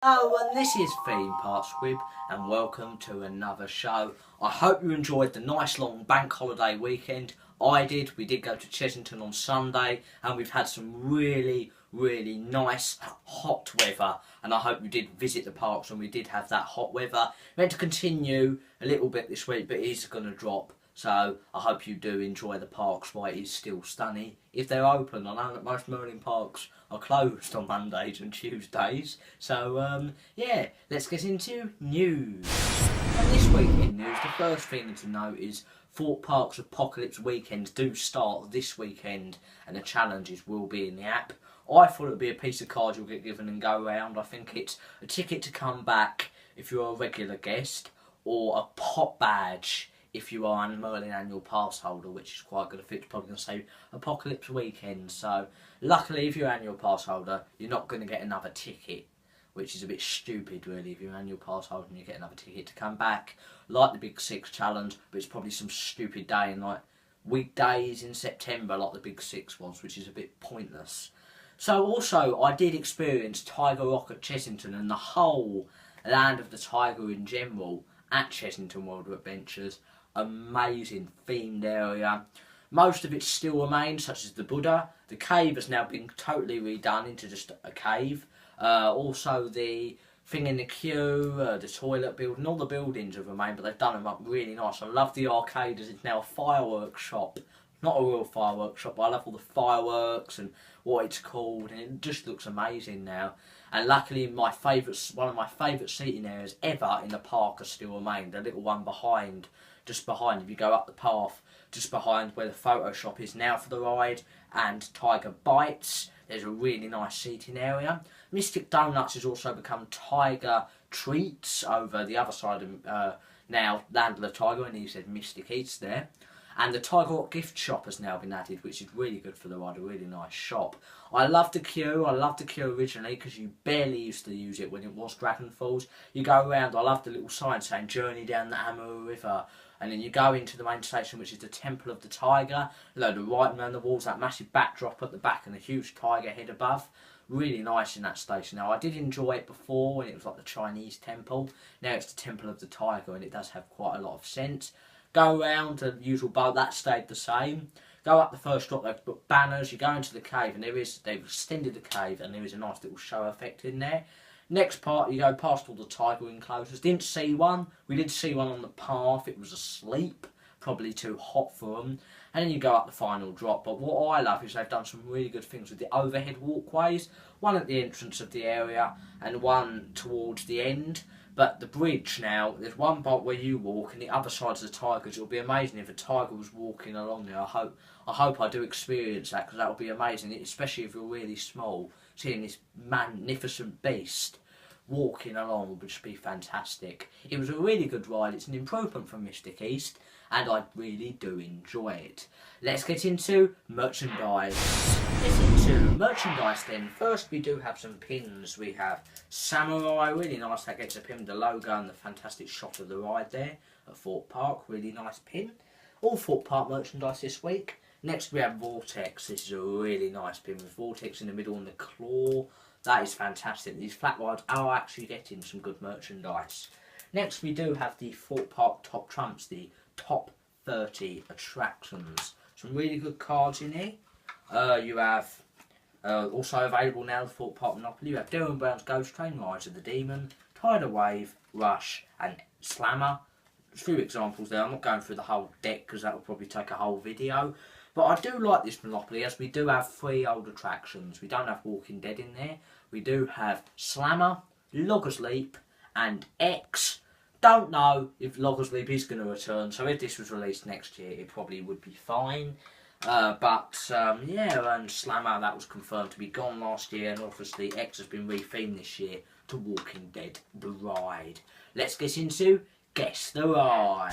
Oh, and this is Theme Park Squib, and welcome to another show. I hope you enjoyed the nice long bank holiday weekend. I did. We did go to Chessington on Sunday, and we've had some really nice hot weather, and I hope you did visit the parks when we did have that hot weather. Meant to continue a little bit this week, but it is going to drop. So I hope you do enjoy the parks while it is still sunny. If they're open, I know that most Merlin parks are closed on Mondays and Tuesdays. So yeah, let's get into news. And this week in news, the first thing to note is Thorpe Park's Apocalypse Weekends do start this weekend, and the challenges will be in the app. I thought it would be a piece of card you'll get given and go around. I think it's a ticket to come back if you're a regular guest, or a pop badge if you are a Merlin annual pass holder, which is quite good. I think it's probably going to say Apocalypse Weekend. So luckily, if you're an annual pass holder, you're not going to get another ticket, which is a bit stupid really. If you're an annual pass holder and you get another ticket to come back, like the Big Six challenge, but it's probably some stupid day in like weekdays in September like the Big Six was, which is a bit pointless. So also, I did experience Tiger Rock at Chessington and the whole Land of the Tiger in general at Chessington World of Adventures. Amazing themed area. Most of it still remains, such as the Buddha. The cave has now been totally redone into just a cave. Also the thing in the queue, the toilet building, all the buildings have remained, but they've done them up really nice. I love the arcade as it's now a fireworks shop. Not a real fireworks shop, but I love all the fireworks and what it's called, and it just looks amazing now. And luckily, one of my favourite seating areas ever in the park has still remained. The little one behind, just behind, if you go up the path, just behind where the photo shop is now for the ride, and Tiger Bites. There's a really nice seating area. Mystic Donuts has also become Tiger Treats over the other side of now Land of the Tiger, and he said Mystic Eats there. And the Tiger Rock gift shop has now been added, which is really good for the ride, a really nice shop. I love the queue. I loved the queue originally because you barely used to use it when it was Dragon Falls. You go around, I love the little sign saying Journey Down the Amaru River. And then you go into the main station, which is the Temple of the Tiger. A load of writing around the walls, that massive backdrop at the back and a huge tiger head above. Really nice in that station. Now, I did enjoy it before when it was like the Chinese temple. Now it's the Temple of the Tiger, and it does have quite a lot of sense. Go around the usual boat, that stayed the same. Go up the first drop, they've put banners, you go into the cave, and they've extended the cave, and there is a nice little show effect in there. Next part, you go past all the tiger enclosures. Didn't see one. We did see one on the path. It was asleep, probably too hot for them. And then you go up the final drop. But what I love is they've done some really good things with the overhead walkways. One at the entrance of the area and one towards the end. But the bridge now, there's one part where you walk and the other side's the tigers. It would be amazing if a tiger was walking along there. I hope I do experience that, because that would be amazing, especially if you're really small. Seeing this magnificent beast walking along would just be fantastic. It was a really good ride. It's an improvement from Mystic East, and I really do enjoy it. Let's get into merchandise. Let's into merchandise then. First, we do have some pins. We have Samurai, really nice. That gets a pin with the logo and the fantastic shot of the ride there at Thorpe Park. Really nice pin. All Thorpe Park merchandise this week. Next we have Vortex. This is a really nice pin with Vortex in the middle and the claw. That is fantastic. These flat rides are actually getting some good merchandise. Next we do have the Thorpe Park Top Trumps, the top 30 attractions. Some really good cards in here. You have also available now the Thorpe Park Monopoly. You have Darren Brown's Ghost Train, Rise of the Demon, Tidal Wave, Rush and Slammer. A few examples there. I'm not going through the whole deck because that will probably take a whole video. But I do like this Monopoly, as we do have 3 old attractions. We don't have Walking Dead in there. We do have Slammer, Logger's Leap, and X. Don't know if Logger's Leap is going to return, so if this was released next year, it probably would be fine. Yeah, and Slammer, that was confirmed to be gone last year, and obviously X has been rethemed this year to Walking Dead, the ride. Let's get into Guess the Ride.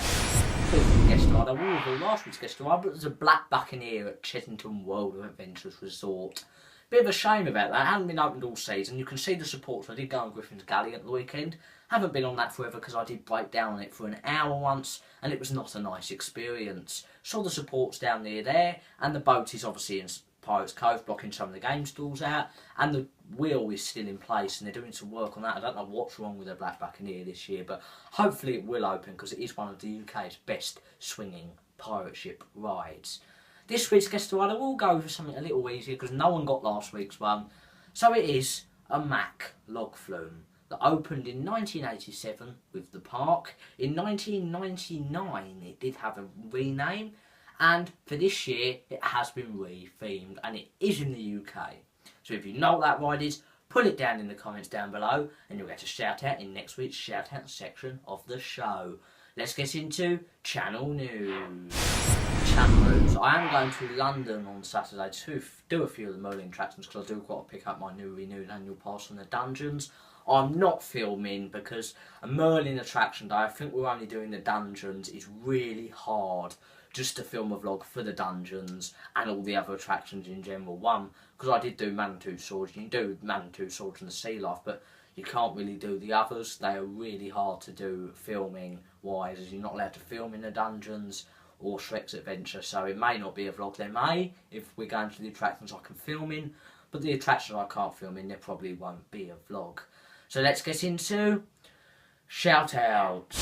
Guest ride, I will reveal last week's guest ride, but there's a Black Buccaneer at Chessington World of Adventures Resort. Bit of a shame about that. It hasn't been opened all season. You can see the support. So I did go on Griffin's Galley at the weekend. Haven't been on that forever because I did break down on it for an hour once, and it was not a nice experience. Saw the supports down near there, and the boat is obviously in Pirates Cove, blocking some of the game stalls out, and the wheel is still in place, and they're doing some work on that. I don't know what's wrong with the Black Buccaneer this year, but hopefully it will open, because it is one of the UK's best swinging pirate ship rides. This week's guest rider will go for something a little easier, because no one got last week's one. So it is a Mack log flume that opened in 1987 with the park. In 1999 it did have a rename, and for this year it has been re-themed, and it is in the UK. So if you know what that ride is, put it down in the comments down below, and you'll get a shout out in next week's shout out section of the show. Let's get into channel news. Channel news. I am going to London on Saturday to do a few of the Merlin attractions, because I do got to pick up my new renewed annual pass on the dungeons. I'm not filming because a Merlin attraction day, I think we're only doing the dungeons, is really hard just to film a vlog for the dungeons and all the other attractions in general. One, because I did do Manitou Swords, you can do Manitou Swords and the Sea Life, but you can't really do the others. They are really hard to do filming wise, as you're not allowed to film in the dungeons or Shrek's Adventure, so it may not be a vlog. There may, if we're going to the attractions I can film in, but the attractions I can't film in, there probably won't be a vlog. So let's get into shout-outs.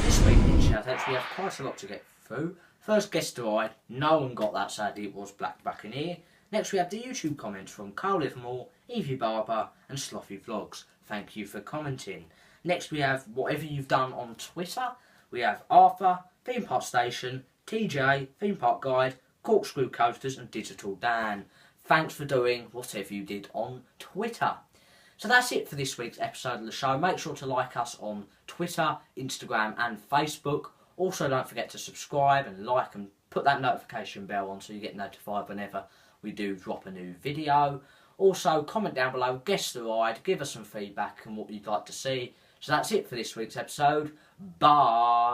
This week in shout-outs we have quite a lot to get through. First guest ride, no one got that sadly, it was Black Buccaneer. Next we have the YouTube comments from Carl Livermore, Evie Barber and Slothy Vlogs. Thank you for commenting. Next we have whatever you've done on Twitter. We have Arthur, Theme Park Station, TJ, Theme Park Guide, Corkscrew Coasters and Digital Dan. Thanks for doing whatever you did on Twitter. So that's it for this week's episode of the show. Make sure to like us on Twitter, Instagram and Facebook. Also don't forget to subscribe and like and put that notification bell on so you get notified whenever we do drop a new video. Also comment down below, guess the ride, give us some feedback and what you'd like to see. So that's it for this week's episode. Bye!